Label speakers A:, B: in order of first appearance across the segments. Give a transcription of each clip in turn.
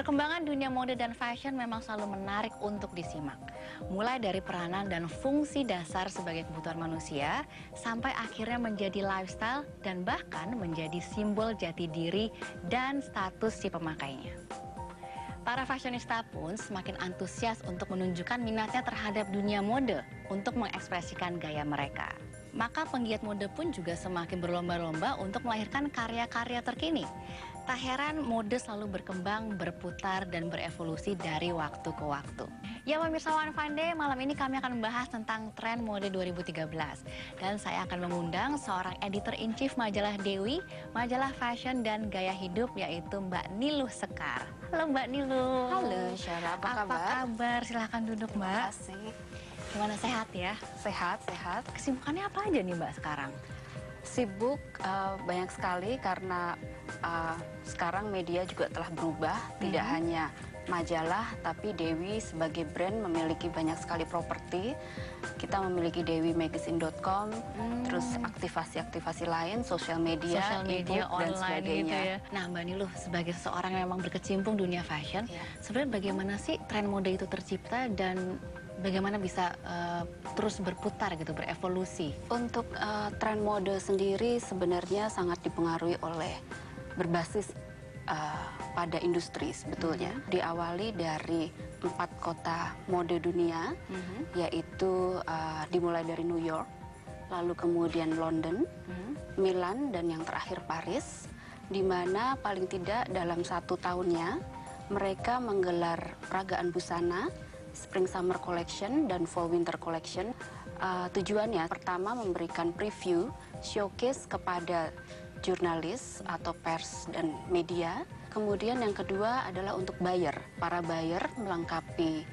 A: Perkembangan dunia mode dan fashion memang selalu menarik untuk disimak. Mulai dari peranan dan fungsi dasar sebagai kebutuhan manusia, sampai akhirnya menjadi lifestyle dan bahkan menjadi simbol jati diri dan status si pemakainya. Para fashionista pun semakin antusias untuk menunjukkan minatnya terhadap dunia mode untuk mengekspresikan gaya mereka. Maka penggiat mode pun juga semakin berlomba-lomba untuk melahirkan karya-karya terkini. Tak heran mode selalu berkembang, berputar, dan berevolusi dari waktu ke waktu. Ya pemirsa One Fine Day, malam ini kami akan membahas tentang tren mode 2013. Dan saya akan mengundang seorang editor-in-chief majalah Dewi, majalah fashion dan gaya hidup, yaitu Mbak Niluh Sekar. Halo Mbak Niluh.
B: Halo Syara, apa kabar?
A: Apa kabar? Silahkan duduk Mbak.
B: Terima kasih.
A: Gimana, sehat ya?
B: Sehat, sehat.
A: Kesibukannya apa aja nih Mbak sekarang?
B: Sibuk banyak sekali karena sekarang media juga telah berubah. Tidak hanya majalah, tapi Dewi sebagai brand memiliki banyak sekali properti. Kita memiliki dewimagazine.com, terus aktivasi-aktivasi lain, sosial media
A: online
B: dan sebagainya.
A: gitu ya. Nah Mbak Niluh, sebagai seorang yang memang berkecimpung dunia fashion, sebenarnya bagaimana sih tren mode itu tercipta dan bagaimana bisa terus berputar gitu, berevolusi?
B: Untuk tren mode sendiri sebenarnya sangat dipengaruhi oleh berbasis pada industri sebetulnya. Diawali dari 4 kota mode dunia, yaitu dimulai dari New York, lalu kemudian London, Milan, dan yang terakhir Paris, di mana paling tidak dalam 1 tahunnya mereka menggelar peragaan busana, Spring Summer Collection dan Fall Winter Collection. Tujuannya pertama memberikan preview, showcase kepada jurnalis atau pers dan media. Kemudian yang kedua adalah untuk buyer. Para buyer melengkapi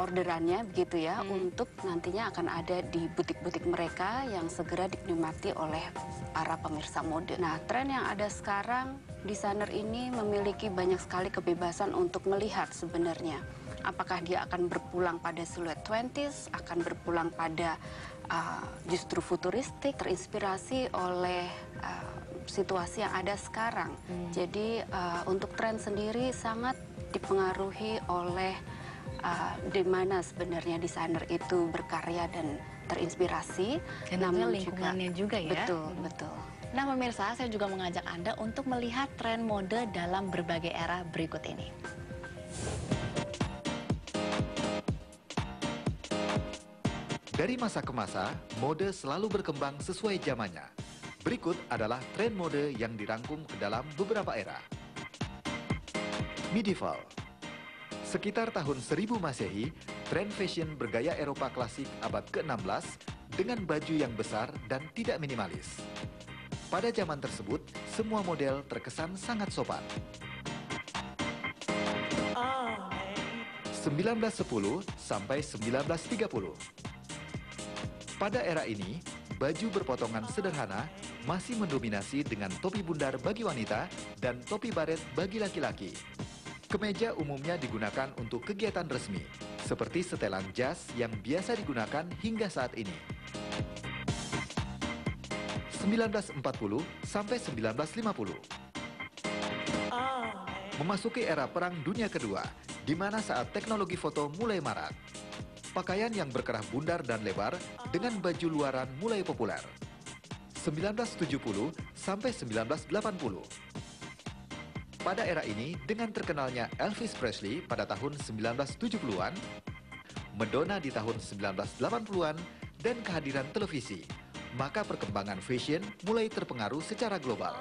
B: orderannya begitu ya, untuk nantinya akan ada di butik-butik mereka yang segera dinikmati oleh para pemirsa mode. Nah, tren yang ada sekarang, desainer ini memiliki banyak sekali kebebasan untuk melihat sebenarnya apakah dia akan berpulang pada siluet 20s, akan berpulang pada justru futuristik, terinspirasi oleh situasi yang ada sekarang. Jadi untuk tren sendiri sangat dipengaruhi oleh di mana sebenarnya desainer itu berkarya dan terinspirasi.
A: Dan lingkungannya juga ya.
B: Betul, betul.
A: Nah pemirsa, saya juga mengajak Anda untuk melihat tren mode dalam berbagai era berikut ini.
C: Dari masa ke masa, mode selalu berkembang sesuai zamannya. Berikut adalah tren mode yang dirangkum ke dalam beberapa era. Medieval. Sekitar tahun 1000 Masehi, tren fashion bergaya Eropa klasik abad ke-16 dengan baju yang besar dan tidak minimalis. Pada zaman tersebut, semua model terkesan sangat sopan. 1910 sampai 1930. Pada era ini, baju berpotongan sederhana masih mendominasi dengan topi bundar bagi wanita dan topi baret bagi laki-laki. Kemeja umumnya digunakan untuk kegiatan resmi, seperti setelan jas yang biasa digunakan hingga saat ini. 1940 sampai 1950. Memasuki era Perang Dunia Kedua, di mana saat teknologi foto mulai marak. Pakaian yang berkerah bundar dan lebar dengan baju luaran mulai populer. 1970 sampai 1980. Pada era ini, dengan terkenalnya Elvis Presley pada tahun 1970-an, Madonna di tahun 1980-an, dan kehadiran televisi, maka perkembangan fashion mulai terpengaruh secara global.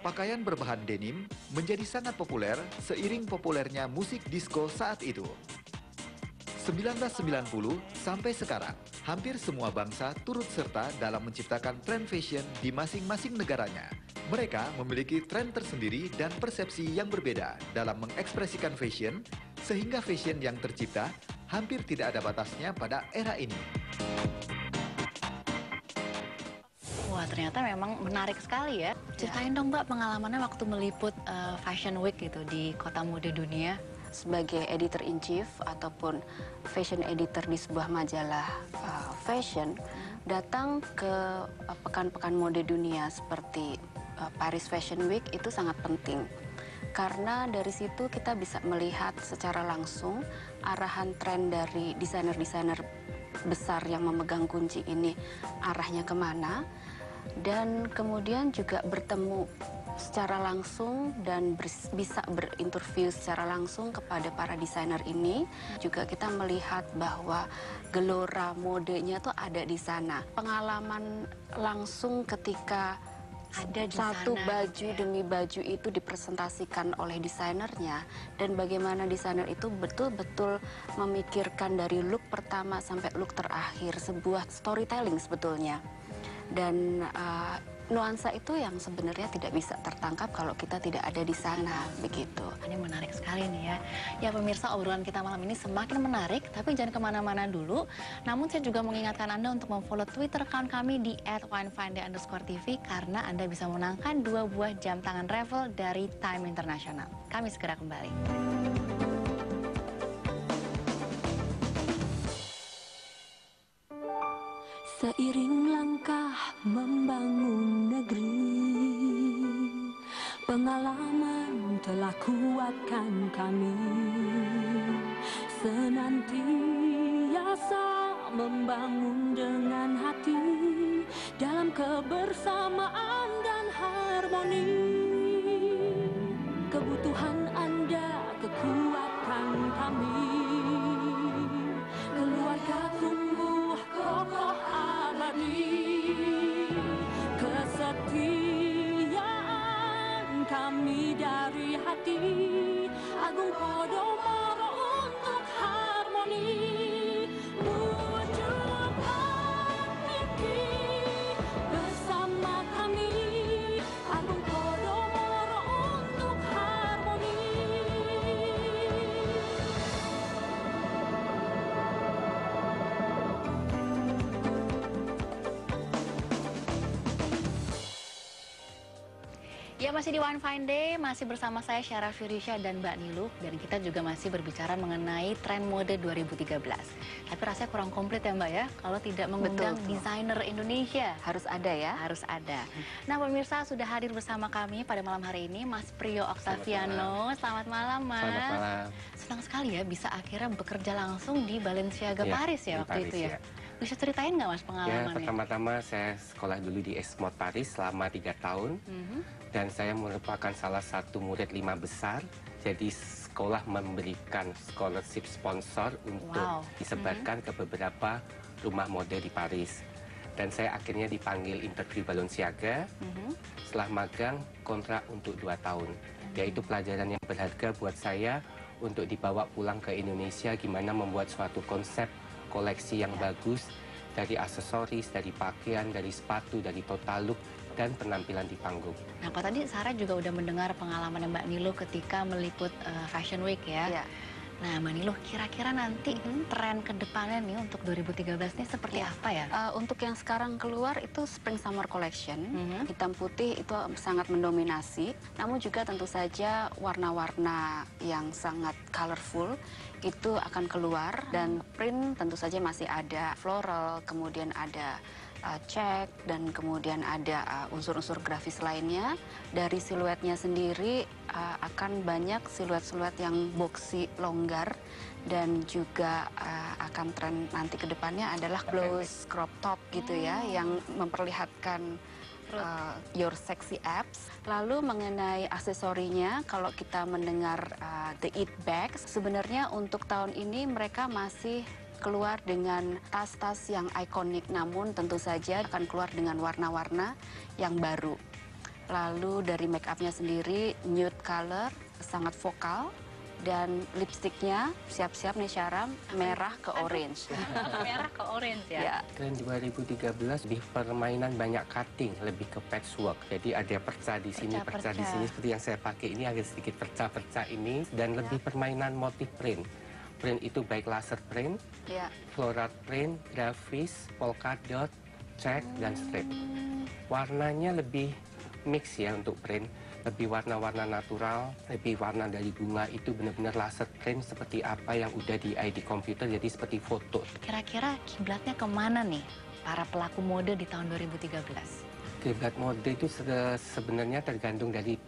C: Pakaian berbahan denim menjadi sangat populer seiring populernya musik disco saat itu. 1990 sampai sekarang, hampir semua bangsa turut serta dalam menciptakan tren fashion di masing-masing negaranya. Mereka memiliki tren tersendiri dan persepsi yang berbeda dalam mengekspresikan fashion, sehingga fashion yang tercipta hampir tidak ada batasnya pada era ini.
A: Wah, ternyata memang menarik sekali ya. Ceritain dong Mbak pengalamannya waktu meliput Fashion Week gitu di kota mode dunia.
B: Sebagai editor-in-chief ataupun fashion editor di sebuah majalah fashion, datang ke pekan-pekan mode dunia seperti Paris Fashion Week itu sangat penting. karena dari situ kita bisa melihat secara langsung arahan tren dari desainer-desainer besar yang memegang kunci ini arahnya kemana, dan kemudian juga bertemu secara langsung dan bisa berinterview secara langsung kepada para desainer ini. Juga kita melihat bahwa gelora modenya tuh ada di sana. Pengalaman langsung ketika
A: Ada di
B: satu
A: sana,
B: baju
A: gitu ya.
B: demi baju itu dipresentasikan oleh desainernya, dan bagaimana desainer itu betul-betul memikirkan dari look pertama sampai look terakhir, sebuah storytelling sebetulnya. Dan nuansa itu yang sebenarnya tidak bisa tertangkap kalau kita tidak ada di sana, begitu.
A: Ini menarik sekali nih ya. Ya pemirsa, obrolan kita malam ini semakin menarik, tapi jangan kemana-mana dulu. Namun saya juga mengingatkan Anda untuk memfollow Twitter account kami di @winefinday_tv karena Anda bisa menangkan 2 buah jam tangan Revel dari Time International. Kami segera kembali.
D: Seiring langkah membangun negeri, pengalaman telah kuatkan kami, senantiasa membangun dengan hati, dalam kebersamaan dan harmoni. Kebutuhan Anda, kekuatan kami, keluarga tumbuh kokoh abadi, kesetiaan kami dari hati, Agung Podomoro untuk harmoni, wujud hakiki bersama kami, Agung Podomoro untuk harmoni.
A: Ya, masih di One Fine Day, masih bersama saya Syara Firisha dan Mbak Niluh, dan kita juga masih berbicara mengenai tren mode 2013. Tapi rasanya kurang komplit ya Mbak ya, kalau tidak mengundang
B: Betul.
A: desainer Indonesia.
B: Harus ada ya.
A: Harus ada. Nah pemirsa, sudah hadir bersama kami pada malam hari ini Mas Priyo Octaviano. Selamat malam Mas.
E: Selamat malam.
A: Senang sekali ya bisa akhirnya bekerja langsung di Balenciaga
E: Ya,
A: Paris ya
E: di
A: waktu
E: Paris,
A: itu ya.
E: ya.
A: Bisa ceritain nggak Mas
E: Ya,
A: pengalamannya?
E: pertama-tama saya sekolah dulu di Esmod Paris selama 3 tahun. Dan saya merupakan salah satu murid 5 besar. Jadi sekolah memberikan scholarship sponsor untuk
A: Wow.
E: disebarkan ke beberapa rumah mode di Paris. Dan saya akhirnya dipanggil interview Balenciaga. Setelah magang, kontrak untuk 2 tahun. Yaitu pelajaran yang berharga buat saya untuk dibawa pulang ke Indonesia, gimana membuat suatu konsep koleksi yang bagus dari aksesoris, dari pakaian, dari sepatu, dari total look, dan penampilan di panggung.
A: Nah, kalau tadi Sarah juga udah mendengar pengalaman Mbak Niluh ketika meliput Fashion Week ya.
B: Ya.
A: Nah, Mbak Niluh, kira-kira nanti tren ke depannya nih untuk 2013 ini seperti
B: Ya.
A: apa ya?
B: Untuk yang sekarang keluar itu Spring Summer Collection, hitam putih itu sangat mendominasi. Namun juga tentu saja warna-warna yang sangat colorful itu akan keluar, dan print tentu saja masih ada floral, kemudian ada check, dan kemudian ada unsur-unsur grafis lainnya. Dari siluetnya sendiri akan banyak siluet-siluet yang boxy, longgar, dan juga akan tren nanti ke depannya adalah blouse crop top gitu ya, yang memperlihatkan your sexy abs. Lalu mengenai aksesorinya, kalau kita mendengar The It Bags, sebenarnya untuk tahun ini mereka masih keluar dengan tas-tas yang ikonik, namun tentu saja akan keluar dengan warna-warna yang baru. Lalu dari make upnya sendiri nude color, sangat vokal, dan lipstiknya siap-siap nih Syara, merah ke orange.
A: Merah ke orange ya?
B: Ya.
E: Tren 2013 di permainan banyak cutting, lebih ke patchwork. Jadi ada perca di sini, perca di sini, seperti yang saya pakai ini agak sedikit perca-perca ini, dan lebih permainan motif print. Print itu baik laser print,
B: Ya.
E: floral print, grafis, polka dot, check, dan strip. Warnanya lebih mix ya untuk print, lebih warna-warna natural, lebih warna dari bunga, itu benar-benar laser print seperti apa yang udah di ID komputer, jadi seperti foto.
A: Kira-kira kiblatnya kemana nih para pelaku mode di tahun 2013?
E: Kiblat mode itu sebenarnya tergantung dari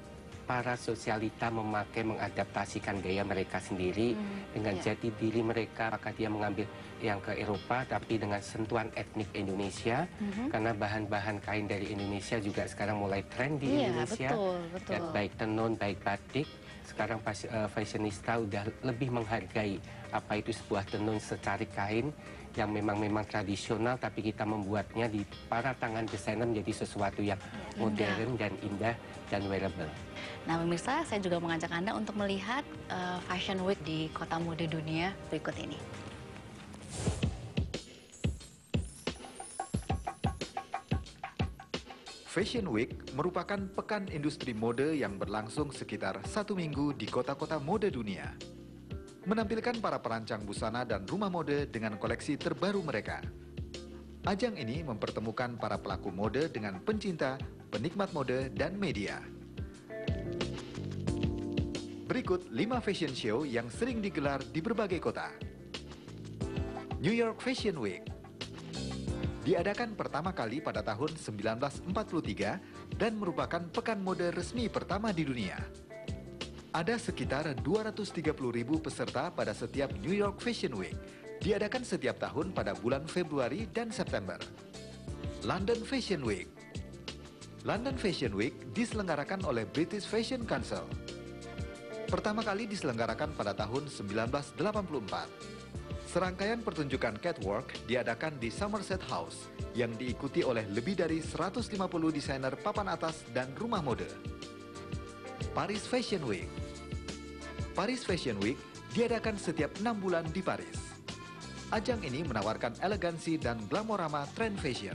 E: para sosialita mengadaptasikan gaya mereka sendiri dengan jati diri mereka. Apakah dia mengambil yang ke Eropa tapi dengan sentuhan etnik Indonesia, karena bahan-bahan kain dari Indonesia juga sekarang mulai tren di Indonesia.
A: Betul.
E: Dan baik tenun, baik batik. Sekarang fashionista udah lebih menghargai apa itu sebuah tenun secari kain yang memang tradisional, tapi kita membuatnya di para tangan desainer menjadi sesuatu yang modern dan indah dan wearable.
A: Nah pemirsa, saya juga mengajak Anda untuk melihat Fashion Week di Kota Mode Dunia berikut ini.
C: Fashion Week merupakan pekan industri mode yang berlangsung sekitar 1 minggu di kota-kota mode dunia. Menampilkan para perancang busana dan rumah mode dengan koleksi terbaru mereka. Ajang ini mempertemukan para pelaku mode dengan pencinta, penikmat mode, dan media. Berikut 5 fashion show yang sering digelar di berbagai kota. New York Fashion Week diadakan pertama kali pada tahun 1943 dan merupakan pekan mode resmi pertama di dunia. Ada sekitar 230.000 peserta pada setiap New York Fashion Week, diadakan setiap tahun pada bulan Februari dan September. London Fashion Week. London Fashion Week diselenggarakan oleh British Fashion Council. Pertama kali diselenggarakan pada tahun 1984. Serangkaian pertunjukan catwalk diadakan di Somerset House yang diikuti oleh lebih dari 150 desainer papan atas dan rumah mode. Paris Fashion Week. Paris Fashion Week diadakan setiap 6 bulan di Paris. Ajang ini menawarkan elegansi dan glamorama tren fashion.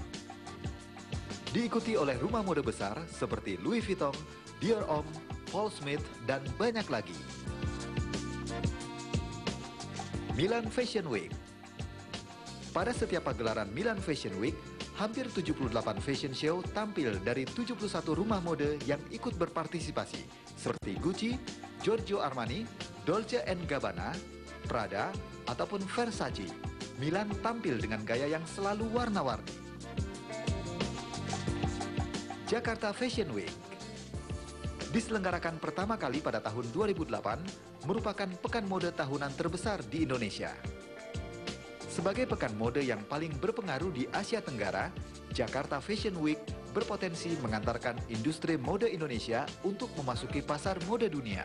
C: Diikuti oleh rumah mode besar seperti Louis Vuitton, Dior Homme, Paul Smith, dan banyak lagi. Milan Fashion Week. Pada setiap pagelaran Milan Fashion Week, hampir 78 fashion show tampil dari 71 rumah mode yang ikut berpartisipasi, seperti Gucci, Giorgio Armani, Dolce & Gabbana, Prada, ataupun Versace. Milan tampil dengan gaya yang selalu warna-warni. Jakarta Fashion Week diselenggarakan pertama kali pada tahun 2008, merupakan pekan mode tahunan terbesar di Indonesia. Sebagai pekan mode yang paling berpengaruh di Asia Tenggara, Jakarta Fashion Week berpotensi mengantarkan industri mode Indonesia untuk memasuki pasar mode dunia.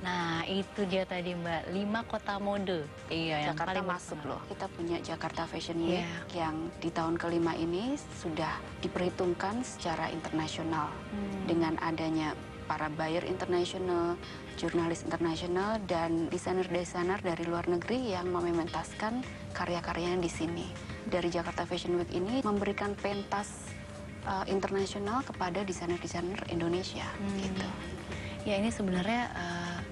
A: Nah itu dia tadi Mbak, 5 kota mode. Iya, yang
B: Jakarta
A: paling
B: masuk
A: berpengaruh.
B: loh. Kita punya Jakarta Fashion Week yang di tahun kelima ini sudah diperhitungkan secara internasional dengan adanya para buyer internasional, jurnalis internasional, dan desainer-desainer dari luar negeri yang mementaskan karya-karyanya di sini. Dari Jakarta Fashion Week ini memberikan pentas internasional kepada desainer-desainer Indonesia. Gitu.
A: Ya ini sebenarnya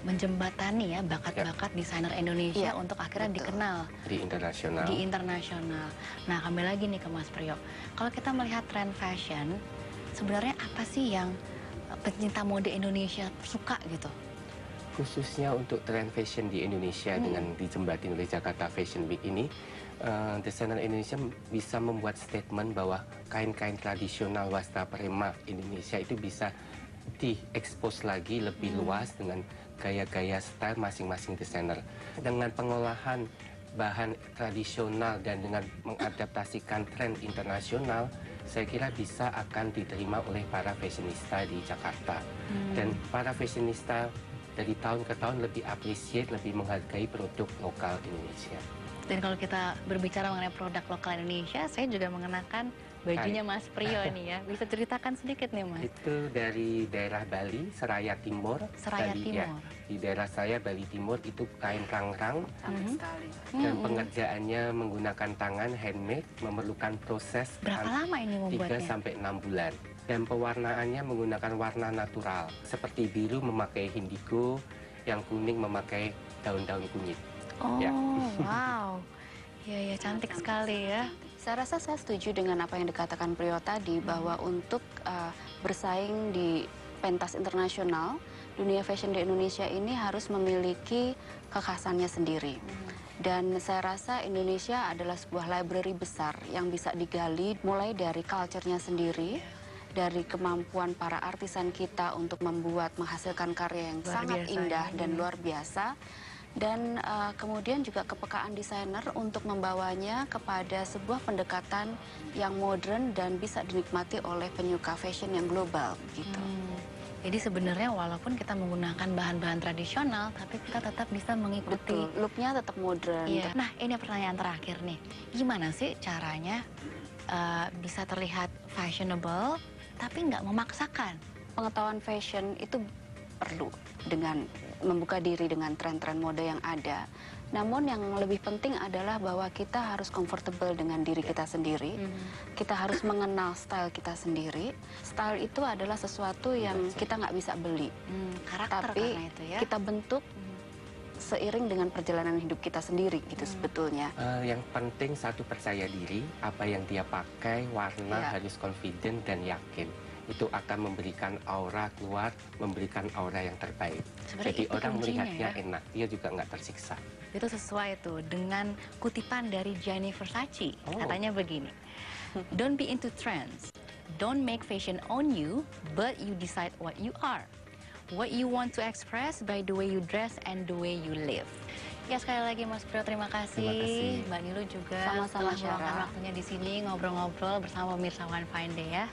A: menjembatani ya bakat-bakat desainer Indonesia untuk akhirnya dikenal
E: Di internasional.
A: di internasional. Nah kembali lagi nih ke Mas Priyo, kalau kita melihat tren fashion, sebenarnya apa sih yang pencinta mode Indonesia suka gitu?
E: Khususnya untuk tren fashion di Indonesia dengan dijembatin oleh Jakarta Fashion Week ini, desainer Indonesia bisa membuat statement bahwa kain-kain tradisional wasta prema Indonesia itu bisa diekspos lagi lebih luas dengan gaya-gaya style masing-masing desainer. Dengan pengolahan bahan tradisional dan dengan mengadaptasikan tren internasional, saya kira bisa akan diterima oleh para fashionista di Jakarta. Dan para fashionista dari tahun ke tahun lebih appreciate, lebih menghargai produk lokal Indonesia.
A: Dan kalau kita berbicara mengenai produk lokal Indonesia, saya juga mengenakan bajunya Mas Priyo nih ya. Bisa ceritakan sedikit nih Mas?
E: Itu dari daerah Bali, Seraya Timur.
A: Seraya
E: Bali,
A: Timur.
E: Ya, di daerah saya, Bali Timur, itu kain kangrang.
B: Cantik sekali.
E: Dan pengerjaannya menggunakan tangan, handmade, memerlukan proses
A: Berapa lama ini
E: 3
A: membuatnya?
E: sampai 6 bulan. Dan pewarnaannya menggunakan warna natural. Seperti biru memakai indigo, yang kuning memakai daun-daun kunyit.
A: Oh
E: Ya.
A: wow, ya cantik sekali ya.
B: Saya rasa saya setuju dengan apa yang dikatakan Priyo tadi, bahwa untuk bersaing di pentas internasional, dunia fashion di Indonesia ini harus memiliki kekhasannya sendiri. Dan saya rasa Indonesia adalah sebuah library besar yang bisa digali mulai dari culture-nya sendiri, dari kemampuan para artisan kita untuk menghasilkan karya yang
A: Luar
B: sangat
A: biasa,
B: indah
A: ya.
B: dan luar biasa. Dan kemudian juga kepekaan desainer untuk membawanya kepada sebuah pendekatan yang modern dan bisa dinikmati oleh penyuka fashion yang global gitu.
A: Jadi sebenarnya walaupun kita menggunakan bahan-bahan tradisional, tapi kita tetap bisa mengikuti.
B: Betul, looknya tetap modern.
A: Iya. Nah, ini pertanyaan terakhir nih. Gimana sih caranya bisa terlihat fashionable, tapi nggak memaksakan?
B: Pengetahuan fashion itu perlu dengan membuka diri dengan tren-tren mode yang ada. Namun yang lebih penting adalah bahwa kita harus comfortable dengan diri kita sendiri. Kita harus mengenal style kita sendiri. Style itu adalah sesuatu yang kita nggak bisa beli.
A: Karakter
B: Tapi
A: karena itu ya.
B: kita bentuk seiring dengan perjalanan hidup kita sendiri gitu sebetulnya.
E: Yang penting satu, percaya diri, apa yang dia pakai, warna
B: Iya.
E: harus confident dan yakin. Itu akan memberikan aura keluar, memberikan aura yang terbaik.
A: Sebenarnya
E: Jadi
A: itu
E: orang
A: kuncinya
E: melihatnya
A: ya.
E: enak, dia juga nggak tersiksa.
A: Itu sesuai tuh dengan kutipan dari Gianni Versace.
E: Oh.
A: Katanya begini, don't be into trends, don't make fashion on you, but you decide what you are. What you want to express by the way you dress and the way you live. Ya, sekali lagi Mas Bro, terima kasih.
E: Terima kasih.
A: Mbak Nilu juga
B: Sama-sama,
A: telah meluangkan
B: Syara.
A: waktunya di sini ngobrol-ngobrol bersama pemirsa One Fine Day ya.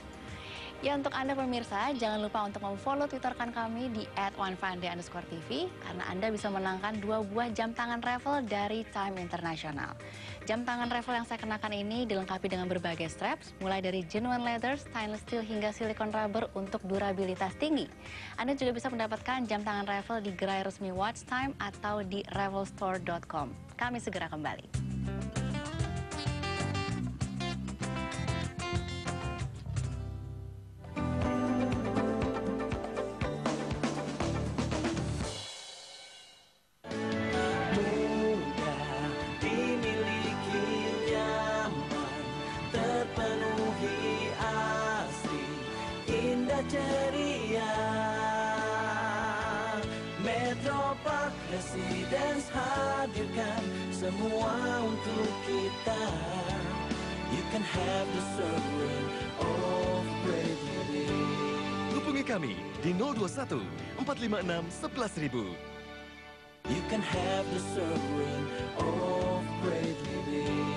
A: Ya, untuk Anda pemirsa, jangan lupa untuk memfollow Twitter rekan kami di @onefinday_tv karena Anda bisa menangkan 2 buah jam tangan raffle dari Time International. Jam tangan raffle yang saya kenakan ini dilengkapi dengan berbagai straps, mulai dari genuine leather, stainless steel hingga silikon rubber untuk durabilitas tinggi. Anda juga bisa mendapatkan jam tangan raffle di gerai resmi Watch Time atau di ravelstore.com. Kami segera kembali.
F: Mudah dimiliki, nyaman, terpenuhi asri, indah ceria. Metro Park Residence hadirkan semua untuk kita. You can have the serene of great living.
G: Hubungi kami di 021 456 11000.
F: You can have the serene of great living.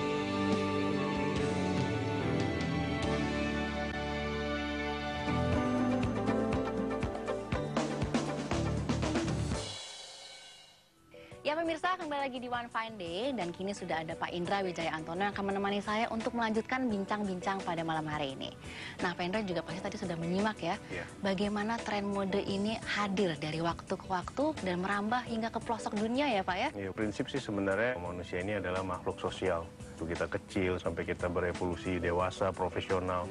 A: Ya pemirsa, kembali lagi di One Fine Day dan kini sudah ada Pak Indra Wijaya Antono yang akan menemani saya untuk melanjutkan bincang-bincang pada malam hari ini. Nah, Pak Indra juga pasti tadi sudah menyimak ya, bagaimana tren mode ini hadir dari waktu ke waktu dan merambah hingga ke pelosok dunia ya Pak ya?
H: Ya, prinsip sih sebenarnya manusia ini adalah makhluk sosial. Waktu kita kecil sampai kita berevolusi dewasa, profesional.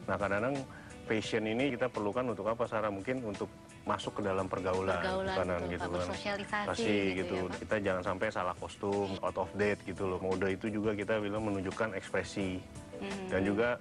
H: Nah, kadang-kadang passion ini kita perlukan untuk apa, Sarah? Mungkin untuk masuk ke dalam pergaulan
A: Pergaulan, betul,
H: gitu
A: Pak,
H: kan.
A: bersosialisasi
H: Pasti
A: gitu
H: gitu.
A: ya, Pak.
H: Kita jangan sampai salah kostum, out of date gitu loh. Mode itu juga kita bilang menunjukkan ekspresi dan juga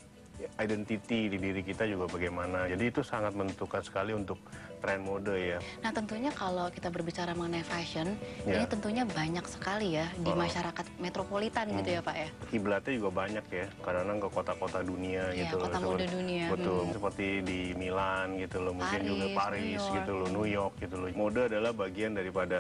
H: identity di diri kita juga bagaimana. Jadi itu sangat menentukan sekali untuk tren mode ya.
A: Nah tentunya kalau kita berbicara mengenai fashion,
H: Ya.
A: ini tentunya banyak sekali ya di masyarakat metropolitan gitu ya Pak ya?
H: Kiblatnya juga banyak ya, kadang-kadang ke kota-kota dunia
A: Iya,
H: gitu loh.
A: kota mode dunia.
H: Betul, seperti di Milan gitu loh, mungkin
A: Paris,
H: juga Paris
A: New York.
H: gitu loh, New York gitu loh. Mode adalah bagian daripada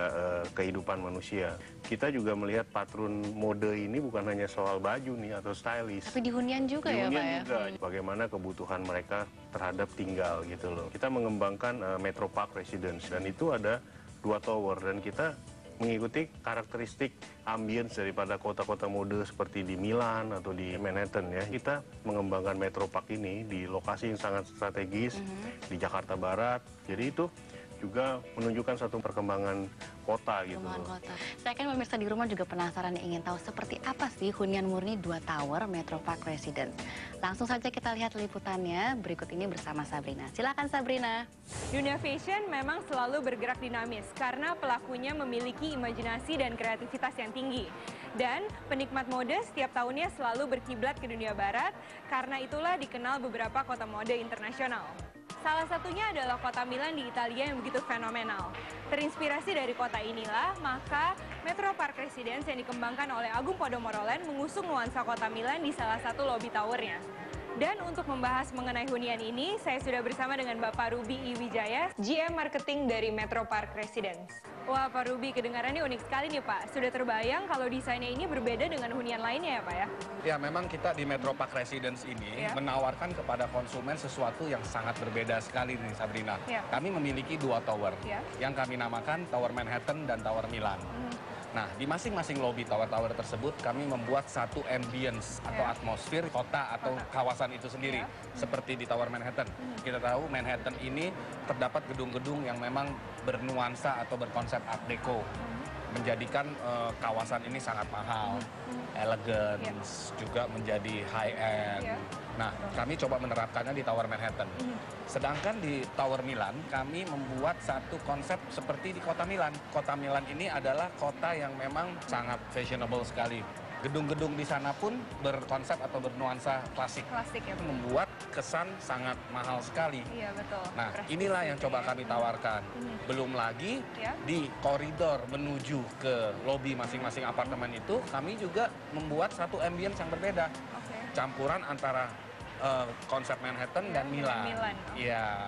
H: kehidupan manusia. Kita juga melihat patron mode ini bukan hanya soal baju nih atau stylish.
A: Tapi di hunian juga
H: Di
A: ya Pak
H: hunian
A: ya?
H: juga, bagaimana kebutuhan mereka terhadap tinggal gitu loh. Kita mengembangkan Metro Park Residence dan itu ada 2 tower dan kita mengikuti karakteristik ambience daripada kota-kota mode seperti di Milan atau di Manhattan ya. Kita mengembangkan Metro Park ini di lokasi yang sangat strategis di Jakarta Barat. Jadi itu juga menunjukkan satu perkembangan kota gitu
A: Perumahan
H: loh.
A: kota. Saya kan pemirsa di rumah juga penasaran ingin tahu seperti apa sih hunian murni 2 tower Metro Park Residence. Langsung saja kita lihat liputannya berikut ini bersama Sabrina. Silakan Sabrina.
I: Dunia fashion memang selalu bergerak dinamis karena pelakunya memiliki imajinasi dan kreativitas yang tinggi. Dan penikmat mode setiap tahunnya selalu berkiblat ke dunia barat, karena itulah dikenal beberapa kota mode internasional. Salah satunya adalah kota Milan di Italia yang begitu fenomenal. Terinspirasi dari kota inilah, maka Metro Park Residence yang dikembangkan oleh Agung Podomoro Land mengusung nuansa kota Milan di salah satu lobi towernya. Dan untuk membahas mengenai hunian ini, saya sudah bersama dengan Bapak Ruby I. Wijaya, GM Marketing dari Metro Park Residence. Wah, Pak Ruby, kedengarannya unik sekali nih, Pak. Sudah terbayang kalau desainnya ini berbeda dengan hunian lainnya ya, Pak ya?
J: Ya, memang kita di Metro Park Residence ini menawarkan kepada konsumen sesuatu yang sangat berbeda sekali nih, Sabrina. Kami memiliki 2 tower, yang kami namakan Tower Manhattan dan Tower Milan. Nah, di masing-masing lobi tower-tower tersebut kami membuat satu ambience atau atmosfer kota atau kawasan itu sendiri. Seperti di Tower Manhattan. Kita tahu Manhattan ini terdapat gedung-gedung yang memang bernuansa atau berkonsep Art Deco. Menjadikan kawasan ini sangat mahal, elegan, juga menjadi high-end. Nah, kami coba menerapkannya di Tower Manhattan. Sedangkan di Tower Milan, kami membuat satu konsep seperti di kota Milan. Kota Milan ini adalah kota yang memang sangat fashionable sekali. Gedung-gedung di sana pun berkonsep atau bernuansa klasik.
I: Klasik ya, betul.
J: Membuat kesan sangat mahal sekali.
I: Iya, betul.
J: Nah, inilah yang coba kami tawarkan. Belum lagi di koridor menuju ke lobi masing-masing apartemen itu, kami juga membuat satu ambience yang berbeda. Campuran antara konsep Manhattan dan Milan. Iya.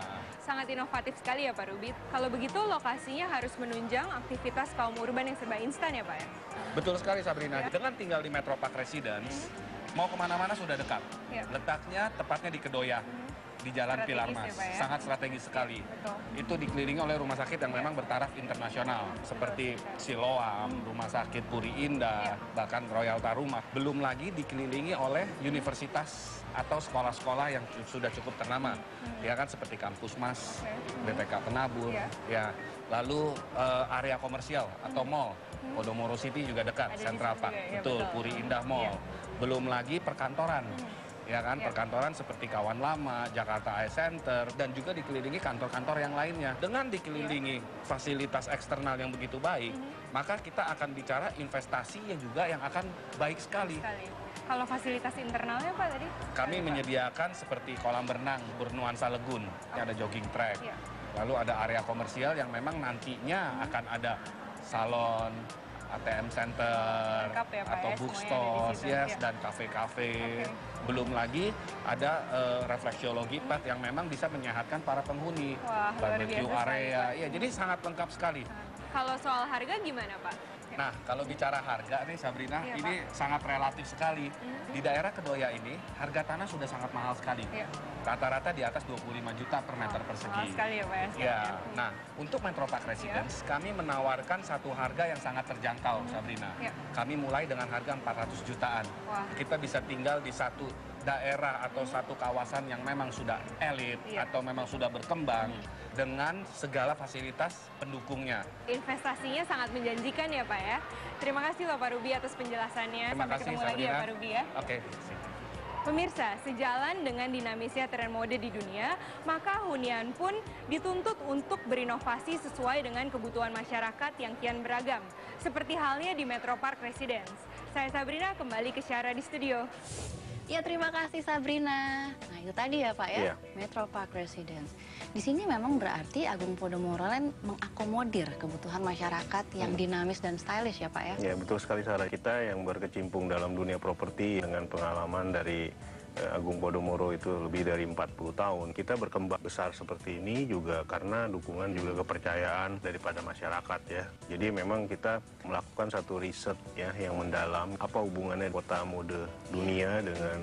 I: Sangat inovatif sekali ya, Pak Ruby. Kalau begitu lokasinya harus menunjang aktivitas kaum urban yang serba instan ya, Pak ya?
J: Betul sekali, Sabrina. Dengan tinggal di Metro Park Residence, mau kemana-mana sudah dekat. Letaknya tepatnya di Kedoya, di Jalan Pilar Mas. Sangat strategis sekali. Itu dikelilingi oleh rumah sakit yang memang bertaraf internasional, seperti Siloam, Rumah Sakit Puri Indah, bahkan Royal Tarumah. Belum lagi dikelilingi oleh universitas atau sekolah-sekolah yang sudah cukup ternama, ya kan, seperti Kampus Mas, BPK Penabur, ya. Lalu area komersial atau mall, Podomoro City juga dekat, Central Park, betul, Puri Indah Mall. Belum lagi perkantoran. Ya kan, perkantoran seperti Kawan Lama, Jakarta Eye Center, dan juga dikelilingi kantor-kantor yang lainnya. Dengan dikelilingi fasilitas eksternal yang begitu baik, maka kita akan bicara investasi yang juga yang akan baik sekali.
I: Kalau fasilitas internalnya, Pak, tadi?
J: Kami menyediakan seperti kolam renang bernuansa lagoon, ada jogging track, lalu ada area komersial yang memang nantinya akan ada salon, ATM center, atau bookstores, dan kafe-kafe. Belum lagi ada refleksiologi pad yang memang bisa menyehatkan para penghuni. Barbecue area, ya, jadi sangat lengkap sekali.
I: Kalau soal harga gimana, Pak?
J: Nah, kalau bicara harga nih, Sabrina, ini sangat relatif sekali. Di daerah Kedoya ini, harga tanah sudah sangat mahal sekali. Rata-rata di atas 25 juta per meter persegi.
I: Mahal sekali ya, Pak?
J: Ya, nah, untuk Metro Park Residence, kami menawarkan satu harga yang sangat terjangkau, Sabrina. Kami mulai dengan harga 400 jutaan. Kita bisa tinggal di satu daerah atau satu kawasan yang memang sudah elit atau memang sudah berkembang dengan segala fasilitas pendukungnya.
I: Investasinya sangat menjanjikan ya, Pak ya. Terima kasih loh Pak Ruby atas penjelasannya.
J: Terima
I: Sampai
J: kasih,
I: ketemu lagi ya Pak Ruby ya.
J: Oke.
I: Pemirsa, sejalan dengan dinamisnya tren mode di dunia, maka hunian pun dituntut untuk berinovasi sesuai dengan kebutuhan masyarakat yang kian beragam. Seperti halnya di Metro Park Residence. Saya Sabrina, kembali ke Syara di studio.
A: Ya, terima kasih Sabrina. Nah, itu tadi ya Pak ya, Metro Park Residence. Di sini memang berarti Agung Podomoro Land mengakomodir kebutuhan masyarakat yang dinamis dan stylish ya Pak ya?
H: Ya, betul sekali Sarah. Kita yang berkecimpung dalam dunia properti dengan pengalaman dari Agung Podomoro itu lebih dari 40 tahun. Kita berkembang besar seperti ini juga karena dukungan juga kepercayaan daripada masyarakat ya. Jadi memang kita melakukan satu riset ya yang mendalam apa hubungannya kota mode dunia dengan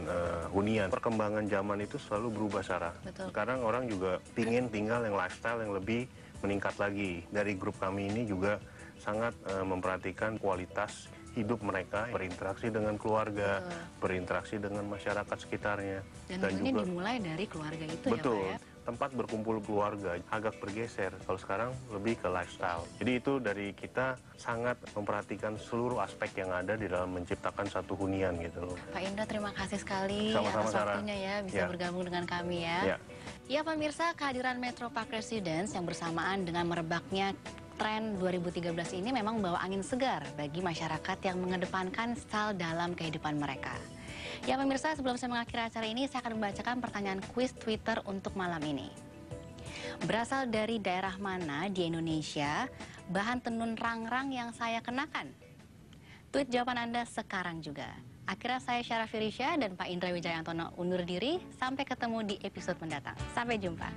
H: hunian. Perkembangan zaman itu selalu berubah, Sarah.
A: Betul.
H: Sekarang orang juga ingin tinggal yang lifestyle yang lebih meningkat lagi. Dari grup kami ini juga sangat memperhatikan kualitas hidup mereka, berinteraksi dengan keluarga, berinteraksi dengan masyarakat sekitarnya.
A: Dan ini juga dimulai dari keluarga itu
H: betul,
A: ya Pak ya?
H: Tempat berkumpul keluarga agak bergeser, kalau sekarang lebih ke lifestyle. Jadi itu dari kita sangat memperhatikan seluruh aspek yang ada di dalam menciptakan satu hunian gitu loh.
A: Pak Indra, terima kasih sekali
H: Sama-sama,
A: atas waktunya ya, bisa bergabung dengan kami ya. Ya pemirsa, kehadiran Metro Park Residence yang bersamaan dengan merebaknya tren 2013 ini memang membawa angin segar bagi masyarakat yang mengedepankan style dalam kehidupan mereka. Ya pemirsa, sebelum saya mengakhiri acara ini, saya akan membacakan pertanyaan kuis Twitter untuk malam ini. Berasal dari daerah mana di Indonesia bahan tenun rangrang yang saya kenakan? Tweet jawaban Anda sekarang juga. Akhirnya saya Syara Firisya dan Pak Indra Wijayantono undur diri. Sampai ketemu di episode mendatang. Sampai jumpa.